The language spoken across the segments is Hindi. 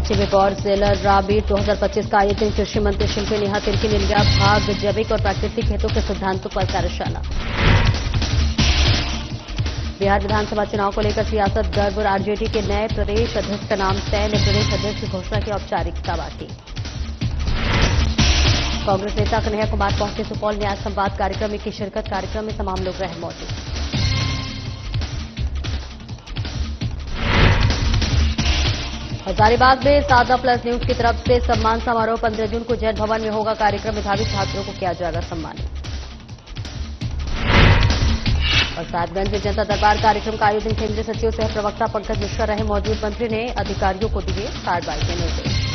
जैविक और सेलर राबी 2025 का आयोजन कृषि मंत्री शिल्पी नेहा तिर्की ने लिया भाग। जैविक और प्राकृतिक खेतों के सिद्धांतों पर कार्यशाला। बिहार विधानसभा चुनाव को लेकर सियासत गर्व। आरजेडी के नए प्रदेश अध्यक्ष का नाम तय। ने प्रदेश अध्यक्ष की घोषणा की औपचारिकता बाकी। कांग्रेस नेता कन्हैया कुमार पहुंचे सुपौल न्याय संवाद कार्यक्रम में की शिरकत। कार्यक्रम में तमाम लोग रहे मौजूद। हजारीबाग में सादा प्लस न्यूज की तरफ से सम्मान समारोह। 15 जून को जैन भवन में होगा कार्यक्रम। मेधावी छात्रों को किया जाएगा सम्मानित। और साहेबगंज में जनता दरबार कार्यक्रम का आयोजन केंद्रीय सचिव सह प्रवक्ता पंकज मिश्रा रहे मौजूद। मंत्री ने अधिकारियों को दिए कार्रवाई के निर्देश।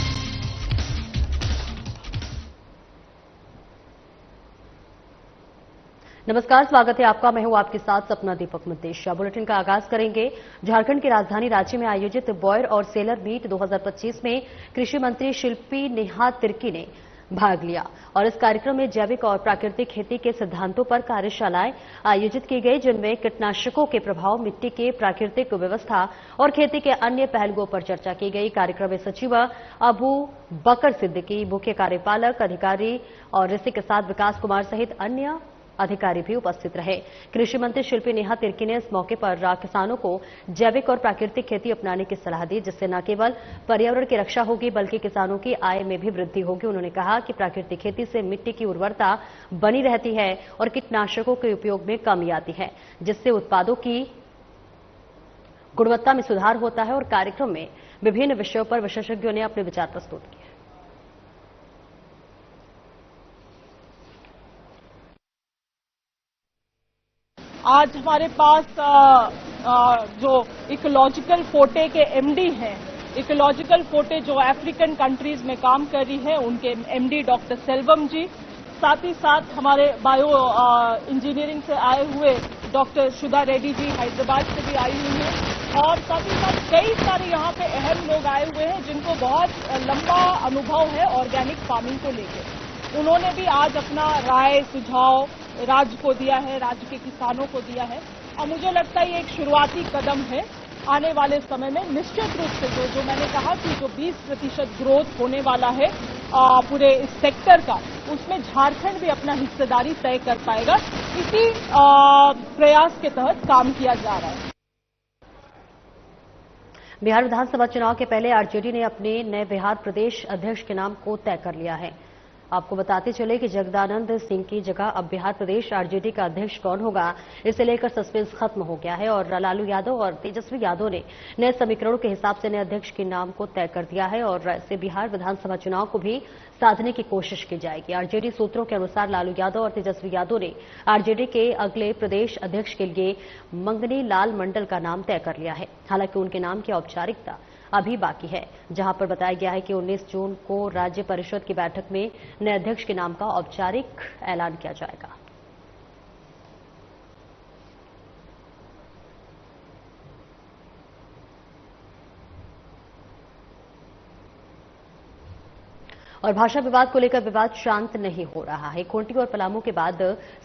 नमस्कार, स्वागत है आपका। मैं हूं आपके साथ सपना दीपक मद्देशिया। बुलेटिन का आगाज करेंगे। झारखंड की राजधानी रांची में आयोजित बॉयर और सेलर मीट 2025 में कृषि मंत्री शिल्पी नेहा तिर्की ने भाग लिया और इस कार्यक्रम में जैविक और प्राकृतिक खेती के सिद्धांतों पर कार्यशालाएं आयोजित की गई, जिनमें कीटनाशकों के प्रभाव, मिट्टी के प्राकृतिक व्यवस्था और खेती के अन्य पहलुओं पर चर्चा की गई। कार्यक्रम में सचिव अबू बकर सिद्दीकी, मुख्य कार्यपालक अधिकारी और इसी के साथ विकास कुमार सहित अन्य अधिकारी भी उपस्थित रहे। कृषि मंत्री शिल्पी नेहा तिर्की ने इस मौके पर किसानों को जैविक और प्राकृतिक खेती अपनाने की सलाह दी, जिससे न केवल पर्यावरण की रक्षा होगी बल्कि किसानों की आय में भी वृद्धि होगी। उन्होंने कहा कि प्राकृतिक खेती से मिट्टी की उर्वरता बनी रहती है और कीटनाशकों के उपयोग में कमी आती है, जिससे उत्पादों की गुणवत्ता में सुधार होता है। और कार्यक्रम में विभिन्न विषयों पर विशेषज्ञों ने अपने विचार प्रस्तुत किए। आज हमारे पास जो इकोलॉजिकल फोटे के एमडी हैं, इकोलॉजिकल फोटे जो अफ्रीकन कंट्रीज में काम कर रही है, उनके एमडी डॉक्टर सेल्वम जी, साथ ही साथ हमारे बायो इंजीनियरिंग से आए हुए डॉक्टर सुधा रेड्डी जी हैदराबाद से भी आई हुई हैं, और साथ ही साथ कई सारे यहाँ पे अहम लोग आए हुए हैं जिनको बहुत लंबा अनुभव है ऑर्गेनिक फार्मिंग को लेकर। उन्होंने भी आज अपना राय सुझाव राज्य को दिया है, राज्य के किसानों को दिया है, और मुझे लगता है ये एक शुरुआती कदम है। आने वाले समय में निश्चित रूप से जो मैंने कहा कि जो 20% ग्रोथ होने वाला है पूरे इस सेक्टर का, उसमें झारखंड भी अपना हिस्सेदारी तय कर पाएगा। इसी प्रयास के तहत काम किया जा रहा है। बिहार विधानसभा चुनाव के पहले आरजेडी ने अपने नए बिहार प्रदेश अध्यक्ष के नाम को तय कर लिया है। आपको बताते चले कि जगदानंद सिंह की जगह अब बिहार प्रदेश आरजेडी का अध्यक्ष कौन होगा, इसे लेकर सस्पेंस खत्म हो गया है और लालू यादव और तेजस्वी यादव ने नए समीकरणों के हिसाब से नए अध्यक्ष के नाम को तय कर दिया है और ऐसे बिहार विधानसभा चुनाव को भी साधने की कोशिश की जाएगी। आरजेडी सूत्रों के अनुसार लालू यादव और तेजस्वी यादव ने आरजेडी के अगले प्रदेश अध्यक्ष के लिए मंगनी लाल मंडल का नाम तय कर लिया है। हालांकि उनके नाम की औपचारिकता अभी बाकी है, जहां पर बताया गया है कि 19 जून को राज्य परिषद की बैठक में नए अध्यक्ष के नाम का औपचारिक ऐलान किया जाएगा। और भाषा विवाद को लेकर विवाद शांत नहीं हो रहा है। खूंटी और पलामू के बाद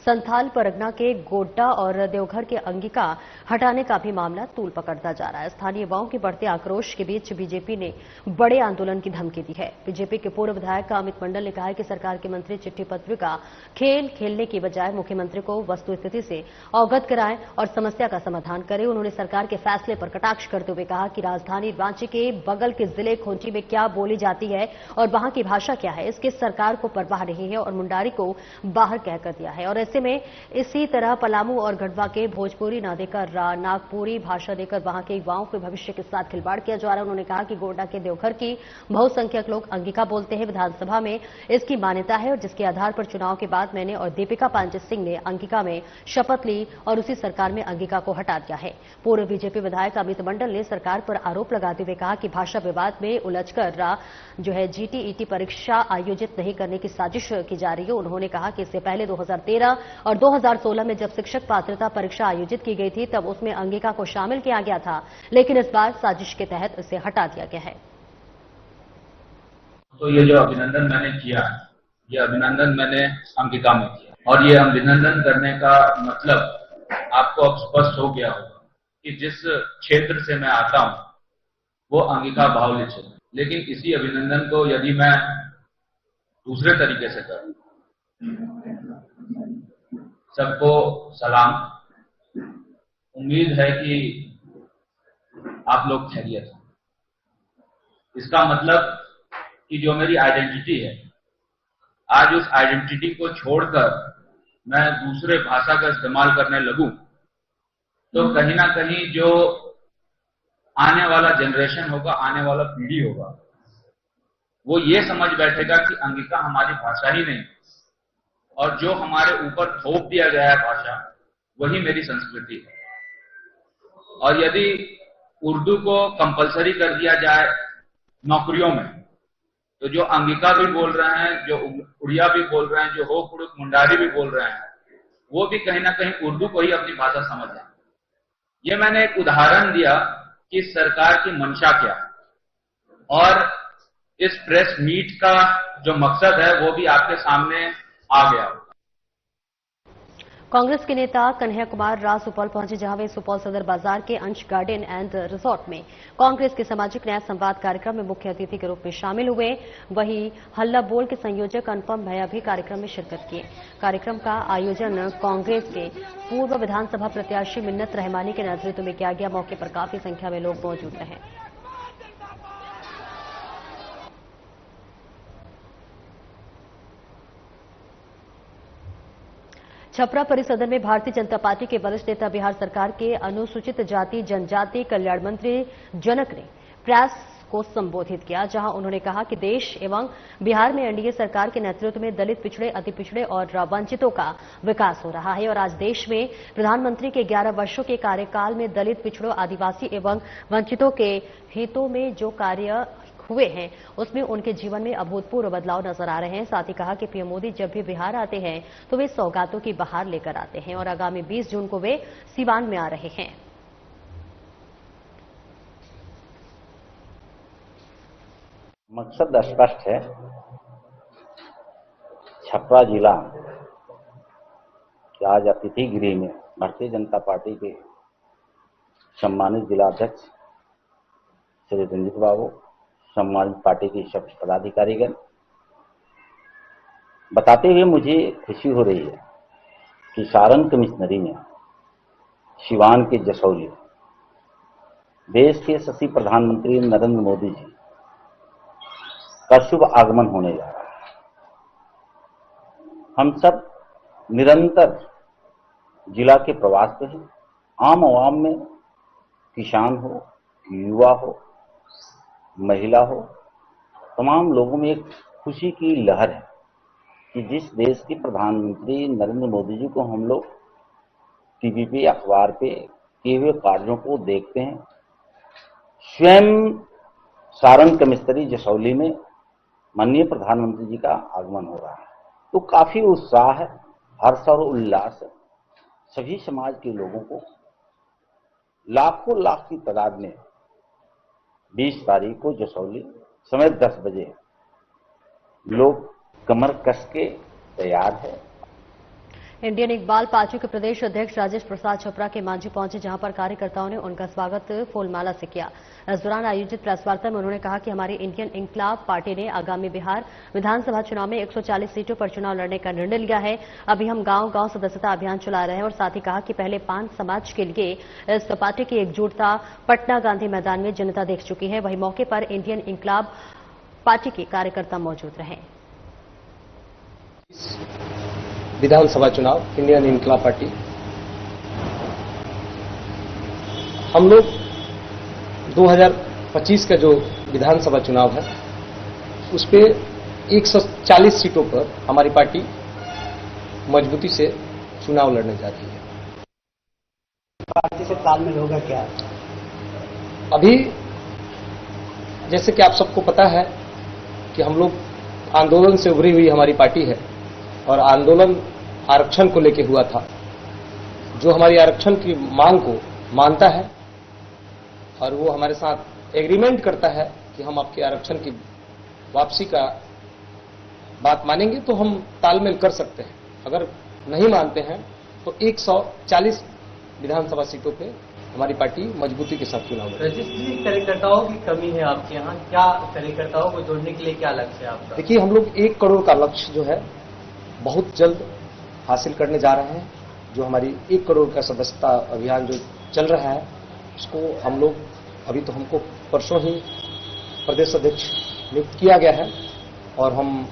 संथाल परगना के गोड्डा और देवघर के अंगिका हटाने का भी मामला तूल पकड़ता जा रहा है। स्थानीय युवाओं के बढ़ते आक्रोश के बीच बीजेपी ने बड़े आंदोलन की धमकी दी है। बीजेपी के पूर्व विधायक अमित मंडल ने कहा है कि सरकार के मंत्री चिट्ठी पत्र का खेल खेलने की बजाय मुख्यमंत्री को वस्तुस्थिति से अवगत कराएं और समस्या का समाधान करें। उन्होंने सरकार के फैसले पर कटाक्ष करते हुए कहा कि राजधानी रांची के बगल के जिले खूंटी में क्या बोली जाती है और वहां की भाषा क्या है, इसकी सरकार को परवाह नहीं है और मुंडारी को बाहर कहकर दिया है। और ऐसे में इसी तरह पलामू और गढ़वा के भोजपुरी ना देकर नागपुरी भाषा देकर वहां के युवाओं के भविष्य के साथ खिलवाड़ किया जा रहा है। उन्होंने कहा कि गोड्डा के देवघर की बहुसंख्यक लोग अंगिका बोलते हैं। विधानसभा में इसकी मान्यता है और जिसके आधार पर चुनाव के बाद मैंने और दीपिका पांचे सिंह ने अंगिका में शपथ ली और उसी सरकार में अंगिका को हटा दिया है। पूर्व बीजेपी विधायक अमित मंडल ने सरकार पर आरोप लगाते हुए कहा कि भाषा विवाद में उलझकर जो है जीटीईटी परीक्षा आयोजित नहीं करने की साजिश की जा रही है। उन्होंने कहा कि इससे पहले 2013 और 2016 में जब शिक्षक पात्रता परीक्षा आयोजित की गई थी तब उसमें अंगिका को शामिल किया गया था, लेकिन इस बार साजिश के तहत इसे हटा दिया गया है। तो ये जो अभिनंदन मैंने किया, ये अभिनंदन मैंने अंगिका में किया और ये अभिनंदन करने का मतलब आपको अब स्पष्ट हो गया होगा कि जिस क्षेत्र से मैं आता हूं वो अंगिका बाहुल्य क्षेत्र। लेकिन इसी अभिनंदन को यदि मैं दूसरे तरीके से करूं, सबको सलाम, उम्मीद है कि आप लोग खैरियत हैं। इसका मतलब कि जो मेरी आइडेंटिटी है, आज उस आइडेंटिटी को छोड़कर मैं दूसरे भाषा का इस्तेमाल करने लगूं, तो कहीं ना कहीं जो आने वाला जनरेशन होगा, आने वाला पीढ़ी होगा, वो ये समझ बैठेगा कि अंगिका हमारी भाषा ही नहीं, और जो हमारे ऊपर थोप दिया गया है भाषा, वही मेरी संस्कृति है। और यदि उर्दू को कंपलसरी कर दिया जाए नौकरियों में, तो जो अंगिका भी बोल रहे हैं, जो उड़िया भी बोल रहे हैं, जो हो कुड़ुक मुंडारी भी बोल रहे हैं, वो भी कहीं ना कहीं उर्दू को ही अपनी भाषा समझ जाए। ये मैंने एक उदाहरण दिया कि सरकार की मंशा क्या है, और इस प्रेस मीट का जो मकसद है वो भी आपके सामने आ गया। कांग्रेस के नेता कन्हैया कुमार राज सुपौल पहुंचे, जहां वे सुपौल सदर बाजार के अंश गार्डन एंड रिसोर्ट में कांग्रेस के सामाजिक न्याय संवाद कार्यक्रम में मुख्य अतिथि के रूप में शामिल हुए। वहीं हल्ला बोल के संयोजक अनुपम भैया भी कार्यक्रम में शिरकत किए। कार्यक्रम का आयोजन कांग्रेस के पूर्व विधानसभा प्रत्याशी मिन्नत रहमानी के नेतृत्व में किया गया। मौके पर काफी संख्या में लोग मौजूद रहे। छपरा परिसदन में भारतीय जनता पार्टी के वरिष्ठ नेता बिहार सरकार के अनुसूचित जाति जनजाति कल्याण मंत्री जनक ने प्रेस को संबोधित किया, जहां उन्होंने कहा कि देश एवं बिहार में एनडीए सरकार के नेतृत्व में दलित, पिछड़े, अति पिछड़े और वंचितों का विकास हो रहा है। और आज देश में प्रधानमंत्री के 11 वर्षों के कार्यकाल में दलित, पिछड़ों, आदिवासी एवं वंचितों के हितों में जो कार्य हुए हैं, उसमें उनके जीवन में अभूतपूर्व बदलाव नजर आ रहे हैं। साथ ही कहा कि पीएम मोदी जब भी बिहार आते हैं तो वे सौगातों की बहार लेकर आते हैं, और आगामी 20 जून को वे सीवान में आ रहे हैं। मकसद स्पष्ट है। छपरा जिला के आज अतिथि गृह में भारतीय जनता पार्टी के सम्मानित जिला अध्यक्ष श्री रंजित बाबू, सम्मानित पार्टी के सब पदाधिकारीगण, बताते हुए मुझे खुशी हो रही है कि सारण कमिश्नरी में सिवान के जसौली देश के यशस्वी प्रधानमंत्री नरेंद्र मोदी जी का शुभ आगमन होने जा रहा है। हम सब निरंतर जिला के प्रवास पे हैं। आम आवाम में किसान हो, युवा हो, महिला हो, तमाम लोगों में एक खुशी की लहर है कि जिस देश के प्रधानमंत्री नरेंद्र मोदी जी को हम लोग टीवी पे, अखबार पे किए हुए कार्यों को देखते हैं, स्वयं सारण कमिश्नरी जसौली में माननीय प्रधानमंत्री जी का आगमन हो रहा है, तो काफी उत्साह है, हर्ष और उल्लास है। सभी समाज के लोगों को लाखों लाख की तादाद में 20 तारीख को जसौली समय 10 बजे लोग कमर कस के तैयार है। इंडियन इकबाल पार्टी के प्रदेश अध्यक्ष राजेश प्रसाद छपरा के मांझी पहुंचे, जहां पर कार्यकर्ताओं ने उनका स्वागत फूलमाला से किया। इस दौरान आयोजित प्रेस वार्ता में उन्होंने कहा कि हमारी इंडियन इनकलाब पार्टी ने आगामी बिहार विधानसभा चुनाव में 140 सीटों पर चुनाव लड़ने का निर्णय लिया है। अभी हम गांव-गांव सदस्यता अभियान चला रहे हैं, और साथ ही कहा कि पहले पान समाज के लिए इस पार्टी की एकजुटता पटना गांधी मैदान में जनता देख चुकी है। वहीं मौके पर इंडियन इनकलाब पार्टी के कार्यकर्ता मौजूद रहे। विधानसभा चुनाव इंडियन इनकलाब पार्टी, हम लोग 2025 का जो विधानसभा चुनाव है उस पे 140 सीटों पर हमारी पार्टी मजबूती से चुनाव लड़ने जा रही है। पार्टी से तालमेल होगा क्या? अभी जैसे कि आप सबको पता है कि हम लोग आंदोलन से उभरी हुई हमारी पार्टी है, और आंदोलन आरक्षण को लेकर हुआ था। जो हमारी आरक्षण की मांग को मानता है और वो हमारे साथ एग्रीमेंट करता है कि हम आपके आरक्षण की वापसी का बात मानेंगे तो हम तालमेल कर सकते हैं। अगर नहीं मानते हैं तो 140 विधानसभा सीटों पे हमारी पार्टी मजबूती के साथ चुनाव लड़ेगी। रजिस्ट्री कार्यकर्ताओं की कमी है आपके यहाँ, क्या कार्यकर्ताओं को जोड़ने के लिए क्या लक्ष्य है आपका? देखिए, हम लोग 1 करोड़ का लक्ष्य जो है बहुत जल्द हासिल करने जा रहे हैं। जो हमारी 1 करोड़ का सदस्यता अभियान जो चल रहा है, उसको हम लोग अभी तो हमको परसों ही प्रदेश अध्यक्ष नियुक्त किया गया है और हम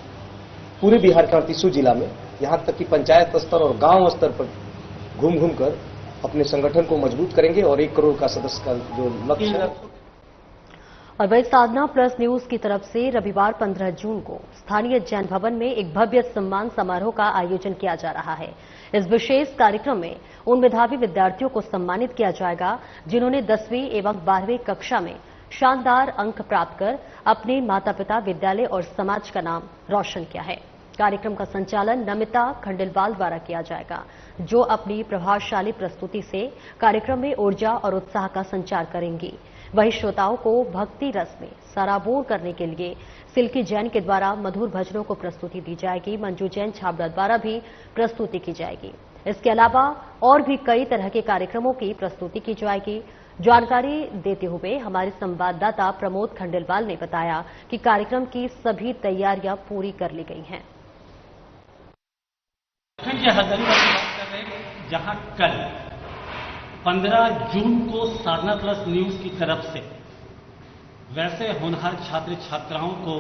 पूरे बिहार के 38 जिला में, यहाँ तक कि पंचायत स्तर और गांव स्तर पर घूम घूम कर अपने संगठन को मजबूत करेंगे और 1 करोड़ का सदस्य का जो लक्ष्य है। और वही साधना प्लस न्यूज की तरफ से रविवार 15 जून को स्थानीय जैन भवन में एक भव्य सम्मान समारोह का आयोजन किया जा रहा है। इस विशेष कार्यक्रम में उन मेधावी विद्यार्थियों को सम्मानित किया जाएगा जिन्होंने 10वीं एवं 12वीं कक्षा में शानदार अंक प्राप्त कर अपने माता पिता, विद्यालय और समाज का नाम रोशन किया है। कार्यक्रम का संचालन नमिता खंडेलवाल द्वारा किया जाएगा, जो अपनी प्रभावशाली प्रस्तुति से कार्यक्रम में ऊर्जा और उत्साह का संचार करेंगी। वहीं श्रोताओं को भक्ति रस में सराबोर करने के लिए सिल्की जैन के द्वारा मधुर भजनों को प्रस्तुति दी जाएगी। मंजू जैन छाबड़ा द्वारा भी प्रस्तुति की जाएगी। इसके अलावा और भी कई तरह के कार्यक्रमों की प्रस्तुति की जाएगी। जानकारी देते हुए हमारे संवाददाता प्रमोद खंडेलवाल ने बताया कि कार्यक्रम की सभी तैयारियां पूरी कर ली गई हैं। हजारी की बात कर रहे हैं, जहां कल 15 जून को साधना प्लस न्यूज की तरफ से वैसे होनहार छात्र छात्राओं को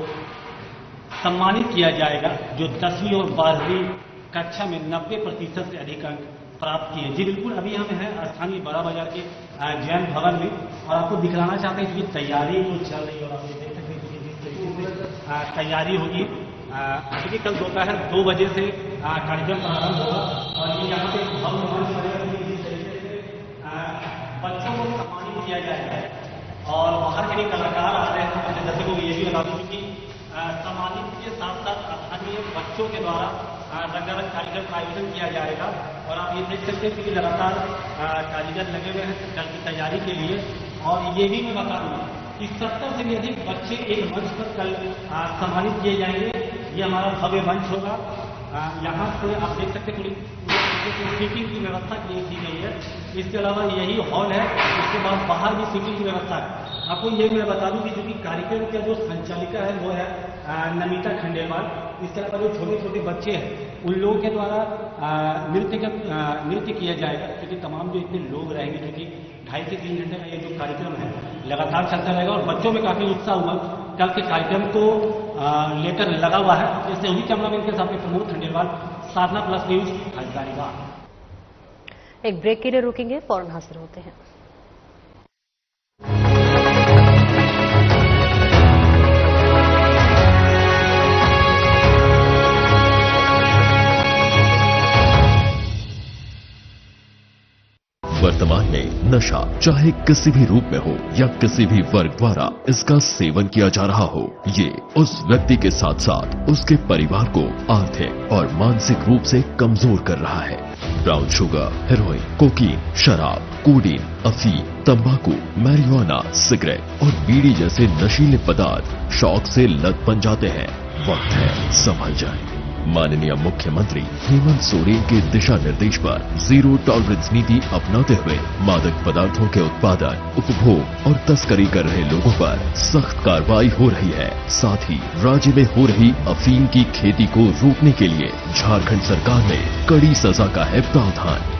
सम्मानित किया जाएगा जो 10वीं और 12वीं कक्षा में 90% से अधिक अंक प्राप्त किए। जी बिल्कुल, अभी हम हैं स्थानीय बड़ा बाजार के जैन भवन में और आपको दिखलाना चाहते हैं कि तैयारी जो चल रही है और आप देख सकते हैं कि जिस तरीके से तैयारी होगी। क्योंकि कल दोपहर 2 बजे से कार्यक्रम प्रारंभ होगा और यहाँ पे भव्य मंच बनेगा। जिस तरीके से बच्चों को सम्मानित किया जाएगा और बाहर के भी कलाकार आ रहे हैं। अपने दर्शकों को ये भी बता दूं कि सम्मानित के साथ साथ स्थानीय बच्चों के द्वारा रंगारंग कार्यक्रम का आयोजन किया जाएगा और आप ये देख सकते हैं कि लगातार कारीगर लगे हुए हैं कल की तैयारी के लिए। और ये भी मैं बता दूं कि 70 से भी अधिक बच्चे एक मंच पर कल सम्मानित किए जाएंगे। ये हमारा भव्य मंच होगा। यहाँ से आप देख सकते हैं सीटिंग की व्यवस्था की गई है। इसके अलावा यही हॉल है, इसके बाद बाहर भी सीटिंग की व्यवस्था है। आपको ये मैं बता दूं कि जो कि कार्यक्रम का जो संचालिका है वो है नमिता खंडेलवाल। इसके अलावा जो छोटे छोटे बच्चे हैं उन लोगों के द्वारा नृत्य किया जाएगा, क्योंकि तमाम जो इतने लोग रहेंगे, क्योंकि 2.5 से 3 घंटे का ये जो कार्यक्रम है लगातार चलता रहेगा और बच्चों में काफी उत्साह हुआ कल के कार्यक्रम को लेकर लगा हुआ है। जैसे वही कैमरामैन के सामने प्रमोद खंडेलवाल, साधना प्लस न्यूज, हजारीबाग। एक ब्रेक के लिए रुकेंगे, फौरन हाजिर होते हैं। वर्तमान में नशा चाहे किसी भी रूप में हो या किसी भी वर्ग द्वारा इसका सेवन किया जा रहा हो, ये उस व्यक्ति के साथ साथ उसके परिवार को आर्थिक और मानसिक रूप से कमजोर कर रहा है। ब्राउन शुगर, हेरोइन, कोकीन, शराब, कोडीन, अफीम, तंबाकू, मैरिजुआना, सिगरेट और बीड़ी जैसे नशीले पदार्थ शौक से लत बन जाते हैं। वक्त है संभल जाए। माननीय मुख्यमंत्री हेमंत सोरेन के दिशा निर्देश पर जीरो टॉलरेंस नीति अपनाते हुए मादक पदार्थों के उत्पादन, उपभोग और तस्करी कर रहे लोगों पर सख्त कार्रवाई हो रही है। साथ ही राज्य में हो रही अफीम की खेती को रोकने के लिए झारखंड सरकार में कड़ी सजा का है प्रावधान।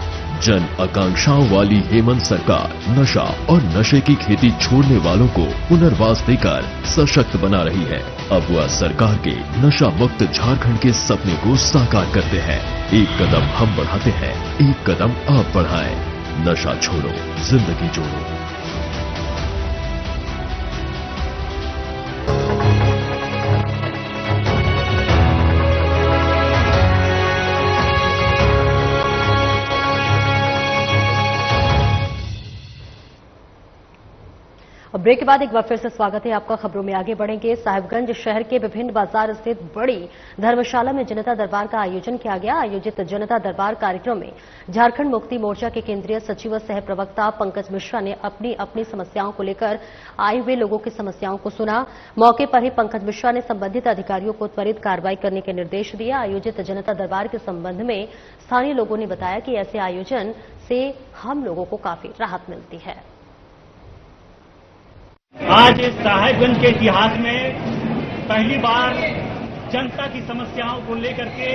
जन आकांक्षाओं वाली हेमंत सरकार नशा और नशे की खेती छोड़ने वालों को पुनर्वास देकर सशक्त बना रही है। अब वह सरकार के नशा मुक्त झारखंड के सपने को साकार करते हैं। एक कदम हम बढ़ाते हैं, एक कदम आप बढ़ाएं। नशा छोड़ो, जिंदगी जोड़ो। ब्रेक के बाद एक बार फिर से स्वागत है आपका। खबरों में आगे बढ़ेंगे। साहिबगंज शहर के विभिन्न बाजार स्थित बड़ी धर्मशाला में जनता दरबार का आयोजन किया गया। आयोजित जनता दरबार कार्यक्रम में झारखंड मुक्ति मोर्चा के केंद्रीय सचिव व सह प्रवक्ता पंकज मिश्रा ने अपनी अपनी समस्याओं को लेकर आए हुए लोगों की समस्याओं को सुना। मौके पर ही पंकज मिश्रा ने संबंधित अधिकारियों को त्वरित कार्रवाई करने के निर्देश दिए। आयोजित जनता दरबार के संबंध में स्थानीय लोगों ने बताया कि ऐसे आयोजन से हम लोगों को काफी राहत मिलती है। आज साहेबगंज के इतिहास में पहली बार जनता की समस्याओं को लेकर के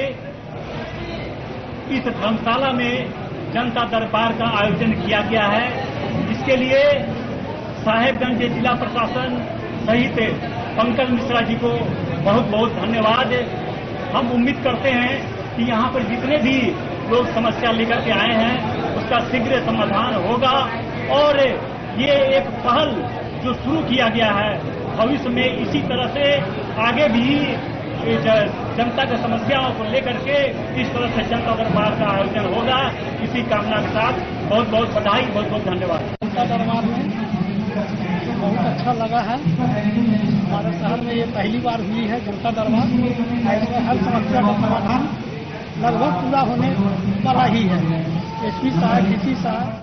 इस धर्मशाला में जनता दरबार का आयोजन किया गया है। इसके लिए साहेबगंज जिला प्रशासन सहित पंकज मिश्रा जी को बहुत बहुत धन्यवाद। हम उम्मीद करते हैं कि यहाँ पर जितने भी लोग समस्या लेकर के आए हैं उसका शीघ्र समाधान होगा और ये एक पहल जो शुरू किया गया है भविष्य में इसी तरह से आगे भी जनता की समस्याओं को लेकर के इस तरह से जनता दरबार का आयोजन होगा। इसी कामना के साथ बहुत बहुत बधाई, बहुत बहुत धन्यवाद। जनता दरबार में बहुत अच्छा लगा है। हमारे शहर में ये पहली बार हुई है जनता दरबार। इसमें हर समस्या का समाधान लगभग पूरा होने वाला ही है। एसपी साहब, डीसी साहब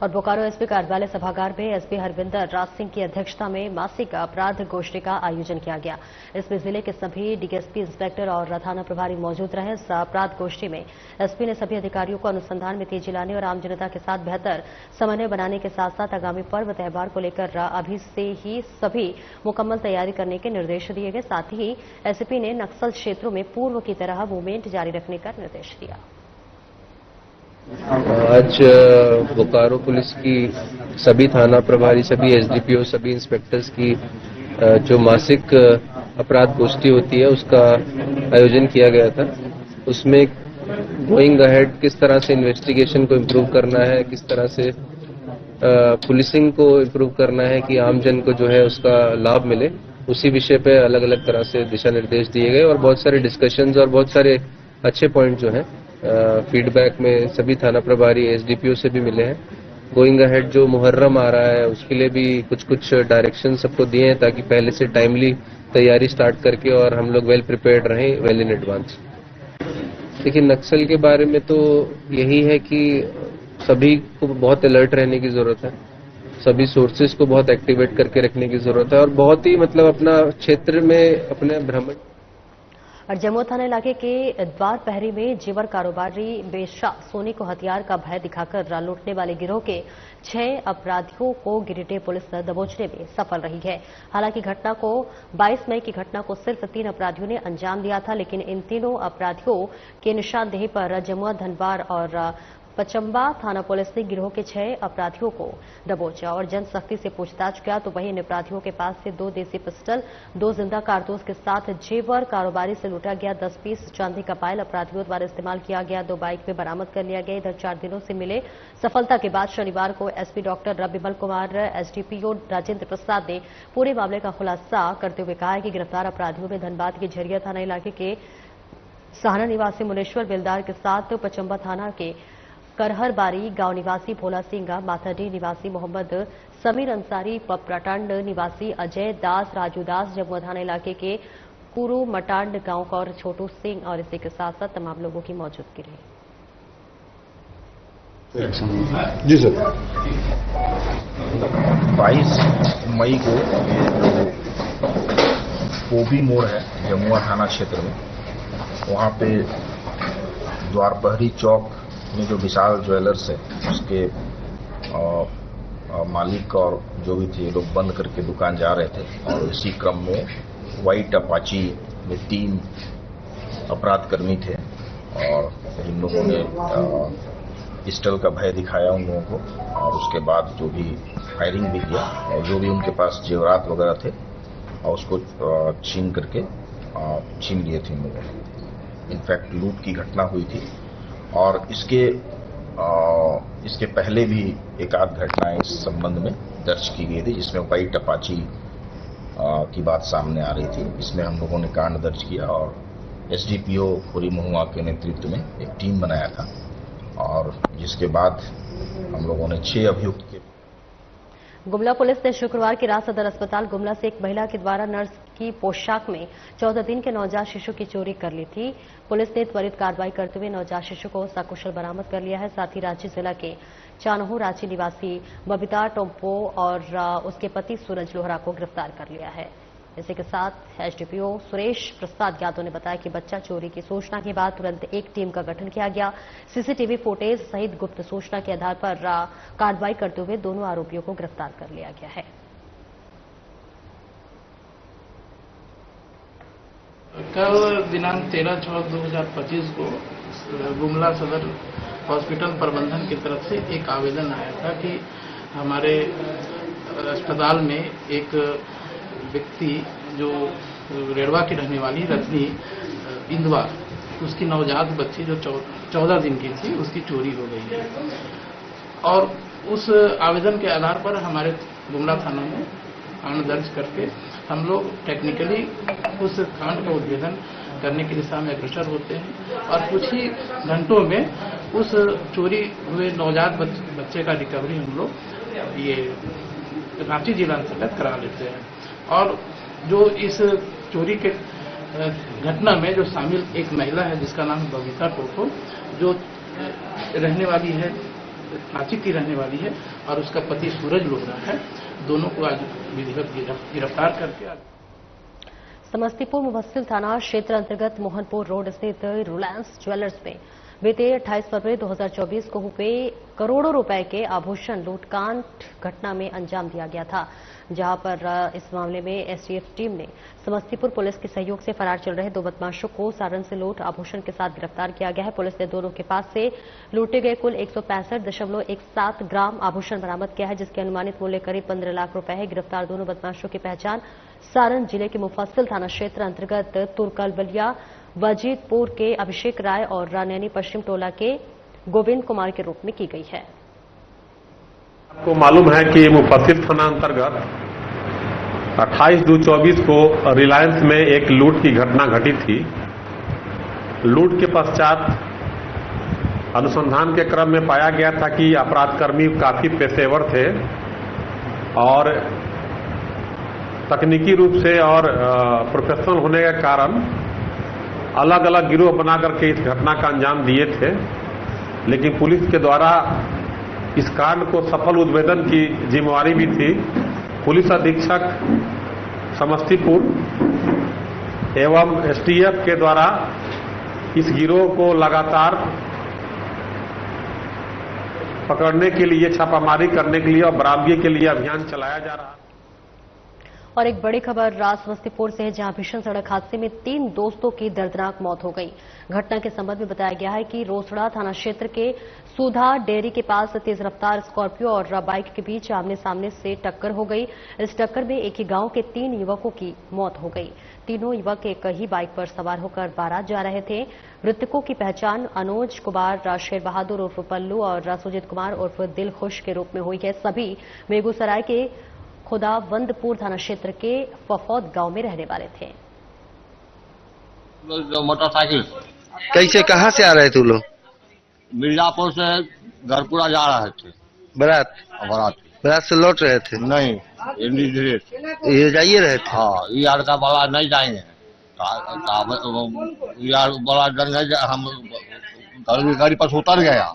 और बोकारो एसपी कार्यालय सभागार में एसपी हरविंदर राज सिंह की अध्यक्षता में मासिक अपराध गोष्ठी का आयोजन किया गया। इसमें जिले के सभी डीएसपी, इंस्पेक्टर और थाना प्रभारी मौजूद रहे। इस अपराध गोष्ठी में एसपी ने सभी अधिकारियों को अनुसंधान में तेजी लाने और आम जनता के साथ बेहतर समन्वय बनाने के साथ साथ आगामी पर्व त्यौहार को लेकर अभी से ही सभी मुकम्मल तैयारी करने के निर्देश दिए गए। साथ ही एसपी ने नक्सल क्षेत्रों में पूर्व की तरह मूवमेंट जारी रखने का निर्देश दिया। आज बोकारो पुलिस की सभी थाना प्रभारी, सभी एसडीपीओ, सभी इंस्पेक्टर्स की जो मासिक अपराध गोष्ठी होती है उसका आयोजन किया गया था। उसमें गोइंग अहेड किस तरह से इन्वेस्टिगेशन को इम्प्रूव करना है, किस तरह से पुलिसिंग को इम्प्रूव करना है कि आमजन को जो है उसका लाभ मिले, उसी विषय पे अलग अलग तरह से दिशा निर्देश दिए गए और बहुत सारे डिस्कशंस और बहुत सारे अच्छे पॉइंट जो हैं फीडबैक में सभी थाना प्रभारी एसडीपीओ से भी मिले हैं। गोइंग अहेड जो मुहर्रम आ रहा है उसके लिए भी कुछ डायरेक्शन सबको दिए हैं ताकि पहले से टाइमली तैयारी स्टार्ट करके और हम लोग वेल प्रिपेयर्ड रहें, वेल इन एडवांस। देखिए, नक्सल के बारे में तो यही है कि सभी को बहुत अलर्ट रहने की जरूरत है, सभी सोर्सेज को बहुत एक्टिवेट करके रखने की जरूरत है और बहुत ही अपना क्षेत्र में अपने भ्रमण। और जम्मू थाना इलाके के द्वार पहरी में जेवर कारोबारी बेशा सोने को हथियार का भय दिखाकर लूटने वाले गिरोह के 6 अपराधियों को गिरिडीह पुलिस दबोचने में सफल रही है। हालांकि घटना को 22 मई की घटना को सिर्फ 3 अपराधियों ने अंजाम दिया था, लेकिन इन तीनों अपराधियों के निशानदेही पर जमुआ, धनबाद और पचम्बा थाना पुलिस ने गिरोह के 6 अपराधियों को दबोचा और जनसख्ती से पूछताछ किया तो वहीं इन अपराधियों के पास से 2 देसी पिस्टल, 2 जिंदा कारतूस के साथ जेवर कारोबारी से लूटा गया 10 पीस चांदी का पायल अपराधियों द्वारा इस्तेमाल किया गया 2 बाइक में बरामद कर लिया गया। इधर 4 दिनों से मिले सफलता के बाद शनिवार को SP doctor Ravimal Kumar, SDPO Rajendra Prasad ने पूरे मामले का खुलासा करते हुए कहा है कि गिरफ्तार अपराधियों में धनबाद के झरिया थाना इलाके के साहना निवासी मुनेश्वर बेलदार के साथ पचम्बा थाना के करहरबारी गांव निवासी भोला सिंगा, माथाडी निवासी मोहम्मद समीर अंसारी, पपराटांड निवासी अजय दास, राजू दास, जमुआ थाना इलाके के कुरू मटांड गांव का और छोटू सिंह और इसी के साथ साथ तमाम लोगों की मौजूदगी रही। जी सर, 22 मई को पोबी मोड़ है जमुआ थाना क्षेत्र में, वहां पे द्वारपहरी चौक में जो विशाल ज्वेलर्स है उसके मालिक और जो भी थे लोग बंद करके दुकान जा रहे थे और इसी क्रम में व्हाइट अपाची में 3 अपराधकर्मी थे और इन लोगों ने पिस्टल का भय दिखाया उन लोगों को और उसके बाद जो भी फायरिंग भी किया और जो भी उनके पास जेवरात वगैरह थे और उसको छीन करके छीन लिए थे इन लोगों ने। इनफैक्ट लूट की घटना हुई थी और इसके पहले भी एक आध घटनाएं इस संबंध में दर्ज की गई थी जिसमें व्हाइट अपाची की बात सामने आ रही थी। इसमें हम लोगों ने कांड दर्ज किया और एसडीपीओ पुरी महुआ के नेतृत्व में एक टीम बनाया था और जिसके बाद हम लोगों ने 6 अभियुक्त के। गुमला पुलिस ने शुक्रवार की रात सदर अस्पताल गुमला से एक महिला के द्वारा नर्स की पोशाक में 14 दिन के नवजात शिशु की चोरी कर ली थी। पुलिस ने त्वरित कार्रवाई करते हुए नवजात शिशु को सकुशल बरामद कर लिया है। साथ ही रांची जिला के चानहो रांची निवासी बबीता टोम्पो और उसके पति सूरज लोहरा को गिरफ्तार कर लिया है। इसी के साथ एसडीपीओ सुरेश प्रसाद यादव ने बताया कि बच्चा चोरी की सूचना के बाद तुरंत एक टीम का गठन किया गया। सीसीटीवी फुटेज सहित गुप्त सूचना के आधार पर कार्रवाई करते हुए दोनों आरोपियों को गिरफ्तार कर लिया गया है। कल दिनांक 13/6/2025 को गुमला सदर हॉस्पिटल प्रबंधन की तरफ से एक आवेदन आया था कि हमारे अस्पताल में एक व्यक्ति जो रेडवा की रहने वाली रजनी इंदवा, उसकी नवजात बच्ची जो 14 दिन की थी, उसकी चोरी हो गई है। और उस आवेदन के आधार पर हमारे गुमला थाना में कांड दर्ज करके हम लोग टेक्निकली उस कांड का उद्भेदन करने की दिशा में अग्रसर होते हैं और कुछ ही घंटों में उस चोरी हुए नवजात बच्चे का रिकवरी हम लोग ये रांची जिला अंतर्गत करा लेते हैं। और जो इस चोरी के घटना में जो शामिल एक महिला है जिसका नाम बबीता टोटो, जो रहने वाली है रांची की रहने वाली है, और उसका पति सूरज लोहरा है, दोनों को आज विधिवत गिरफ्तार करके समस्तीपुर मुफस्सिल थाना क्षेत्र अंतर्गत मोहनपुर रोड स्थित रिलायंस ज्वेलर्स में बीते 28 फरवरी 2024 को हुए करोड़ों रुपए के आभूषण लूटकांड घटना में अंजाम दिया गया था, जहां पर इस मामले में एसटीएफ टीम ने समस्तीपुर पुलिस के सहयोग से फरार चल रहे 2 बदमाशों को सारण से लूट आभूषण के साथ गिरफ्तार किया गया है। पुलिस ने दोनों के पास से लूटे गए कुल 165.17 ग्राम आभूषण बरामद किया है, जिसकी अनुमानित मूल्य करीब 15 लाख रुपए है। गिरफ्तार दोनों बदमाशों की पहचान सारण जिले के मुफस्सिल थाना क्षेत्र अंतर्गत तुर्कलबलिया वजीदपुर के अभिषेक राय और रानैनी पश्चिम टोला के गोविंद कुमार के रूप में की गई है। आपको मालूम है कि मुफस्सिल थाना अंतर्गत 28/2/24 को रिलायंस में एक लूट की घटना घटी थी। लूट के पश्चात अनुसंधान के क्रम में पाया गया था कि अपराधकर्मी काफी पेशेवर थे और तकनीकी रूप से और प्रोफेशनल होने के कारण अलग अलग गिरोह बना करके इस घटना का अंजाम दिए थे। लेकिन पुलिस के द्वारा इस कांड को सफल उद्भेदन की जिम्मेवारी भी थी। पुलिस अधीक्षक समस्तीपुर एवं एसटीएफ के द्वारा इस गिरोह को लगातार पकड़ने के लिए, छापामारी करने के लिए और बरामदगी के लिए अभियान चलाया जा रहा है। और एक बड़ी खबर समस्तीपुर से है, जहां भीषण सड़क हादसे में 3 दोस्तों की दर्दनाक मौत हो गई। घटना के संबंध में बताया गया है कि रोसड़ा थाना क्षेत्र के सुधा डेयरी के पास तेज रफ्तार स्कॉर्पियो और बाइक के बीच आमने सामने से टक्कर हो गई। इस टक्कर में एक ही गांव के 3 युवकों की मौत हो गई। तीनों युवक एक ही बाइक पर सवार होकर बारात जा रहे थे। मृतकों की पहचान अनुज कुमार शेर बहादुर उर्फ पल्लू और सुजीत कुमार उर्फ दिल खुश के रूप में हुई है। सभी बेगूसराय के खुदावंदपुर थाना क्षेत्र के फफौद गांव में रहने वाले थे। मोटरसाइकिल कैसे, कहाँ से आ रहे थे लोग? मिर्जापुर से घरपुरा जा रहे थे। बारात से लौट रहे थे? नहीं, ये जाइए रहे थे। हाँ, यार का बड़ा नहीं जाएंगे, यार बड़ा डर, हम गाड़ी पर उतर गया।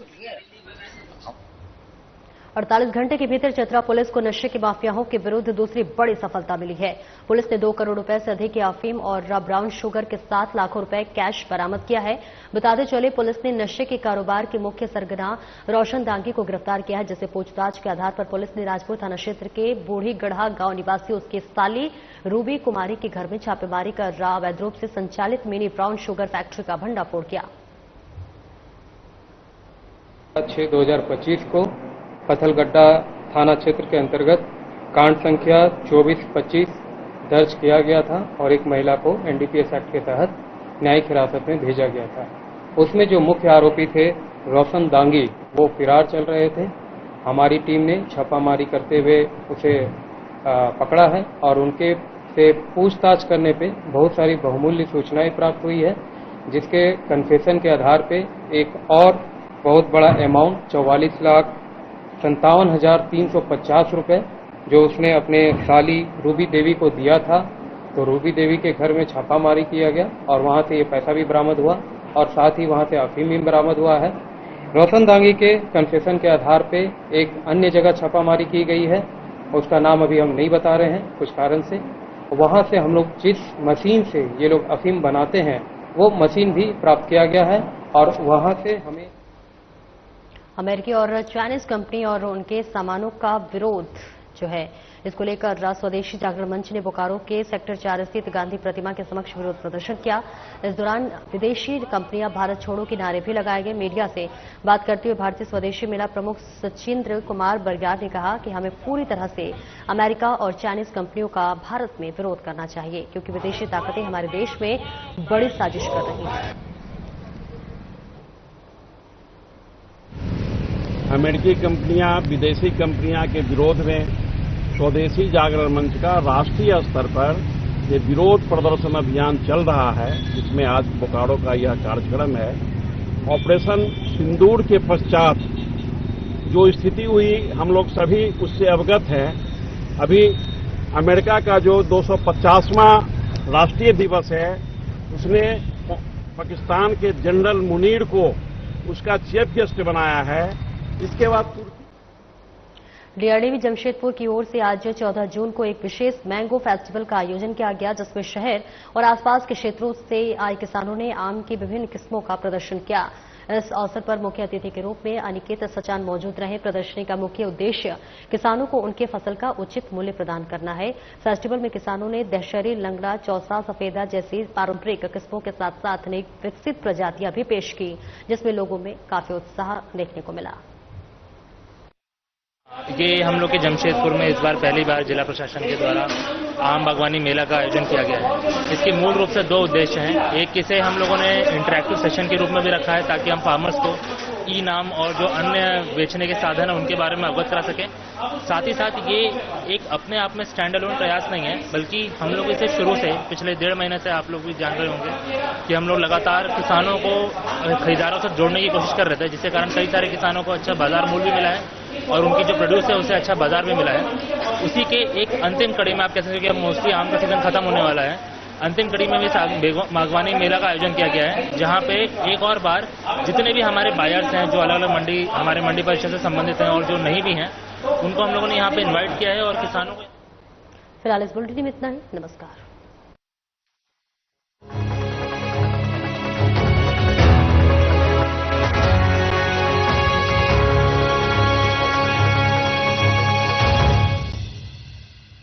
48 घंटे के भीतर चतरा पुलिस को नशे के माफियाओं के विरुद्ध दूसरी बड़ी सफलता मिली है। पुलिस ने 2 करोड़ रुपए से अधिक की अफीम और ब्राउन शुगर के 7 लाख रुपए कैश बरामद किया है। बताते चले, पुलिस ने नशे के कारोबार के मुख्य सरगना रोशन दांगी को गिरफ्तार किया है, जिसे पूछताछ के आधार पर पुलिस ने राजपुर थाना क्षेत्र के बूढ़ी गढ़ा गांव निवासी उसकी साली रूबी कुमारी के घर में छापेमारी कर अवैध रूप से संचालित मिनी ब्राउन शुगर फैक्ट्री का भंडाफोड़ किया। 6/2025 को पथलगड्डा थाना क्षेत्र के अंतर्गत कांड संख्या 24-25 दर्ज किया गया था और एक महिला को एनडीपीएस एक्ट के तहत न्यायिक हिरासत में भेजा गया था। उसमें जो मुख्य आरोपी थे रोशन दांगी, वो फरार चल रहे थे। हमारी टीम ने छापामारी करते हुए उसे पकड़ा है और उनके से पूछताछ करने पे बहुत सारी बहुमूल्य सूचनाएं प्राप्त हुई है, जिसके कन्फेशन के आधार पे एक और बहुत बड़ा अमाउंट 44,57,350 रुपए जो उसने अपने साली रूबी देवी को दिया था। तो रूबी देवी के घर में छापामारी किया गया और वहां से ये पैसा भी बरामद हुआ और साथ ही वहां से अफीम भी बरामद हुआ है। रोशन दांगी के कन्फेशन के आधार पे एक अन्य जगह छापामारी की गई है, उसका नाम अभी हम नहीं बता रहे हैं कुछ कारण से। वहाँ से हम लोग जिस मशीन से ये लोग अफीम बनाते हैं वो मशीन भी प्राप्त किया गया है और वहाँ से हमें अमेरिकी और चाइनीज कंपनी और उनके सामानों का विरोध जो है इसको लेकर स्वदेशी जागरण मंच ने बोकारो के सेक्टर 4 स्थित गांधी प्रतिमा के समक्ष विरोध प्रदर्शन किया। इस दौरान विदेशी कंपनियां भारत छोड़ो के नारे भी लगाए गए। मीडिया से बात करते हुए भारतीय स्वदेशी मेला प्रमुख सचिंद्र कुमार बरग्यार ने कहा कि हमें पूरी तरह से अमेरिका और चाइनीज कंपनियों का भारत में विरोध करना चाहिए, क्योंकि विदेशी ताकतें हमारे देश में बड़ी साजिश कर रही हैं। अमेरिकी कंपनियां विदेशी कंपनियां के विरोध में स्वदेशी जागरण मंच का राष्ट्रीय स्तर पर ये विरोध प्रदर्शन अभियान चल रहा है, जिसमें आज बोकारो का यह कार्यक्रम है। ऑपरेशन सिंदूर के पश्चात जो स्थिति हुई हम लोग सभी उससे अवगत हैं। अभी अमेरिका का जो 250वां राष्ट्रीय दिवस है उसने पाकिस्तान के जनरल मुनीर को उसका चीफ गेस्ट बनाया है। इसके बाद डीआरडीवी जमशेदपुर की ओर से आज 14 जून को एक विशेष मैंगो फेस्टिवल का आयोजन किया गया, जिसमें शहर और आसपास के क्षेत्रों से आए किसानों ने आम की विभिन्न किस्मों का प्रदर्शन किया। इस अवसर पर मुख्य अतिथि के रूप में अनिकेत सचान मौजूद रहे। प्रदर्शनी का मुख्य उद्देश्य किसानों को उनके फसल का उचित मूल्य प्रदान करना है। फेस्टिवल में किसानों ने दशहरी, लंगड़ा, चौसा, सफेदा जैसी पारंपरिक किस्मों के साथ साथ अनेक विकसित प्रजातियां भी पेश की, जिसमें लोगों में काफी उत्साह देखने को मिला। ये हम लोग के जमशेदपुर में इस बार पहली बार जिला प्रशासन के द्वारा आम बागवानी मेला का आयोजन किया गया है। इसके मूल रूप से दो उद्देश्य हैं। एक, इसे हम लोगों ने इंटरैक्टिव सेशन के रूप में भी रखा है ताकि हम फार्मर्स को ई नाम और जो अन्य बेचने के साधन है उनके बारे में अवगत करा सकें। साथ ही साथ ये एक अपने आप में स्टैंड अलोन प्रयास नहीं है, बल्कि हम लोग इसे शुरू से पिछले 1.5 महीने से आप लोग भी जान रहे होंगे कि हम लोग लगातार किसानों को खरीदारों से जोड़ने की कोशिश कर रहे थे, जिसके कारण कई सारे किसानों को अच्छा बाजार मूल्य भी मिला है और उनकी जो प्रोड्यूस है उसे अच्छा बाजार भी मिला है। उसी के एक अंतिम कड़ी में आप कह सकते हैं कि मोस्टली आम का सीजन खत्म होने वाला है, अंतिम कड़ी में भी बागवानी मेला का आयोजन किया गया है, जहां पे एक और बार जितने भी हमारे बायर्स हैं जो अलग अलग मंडी हमारे मंडी परिषद से संबंधित हैं और जो नहीं भी हैं उनको हम लोगों ने यहाँ पे इन्वाइट किया है और किसानों को। फिलहाल इस बुलेटिन में इतना ही। नमस्कार।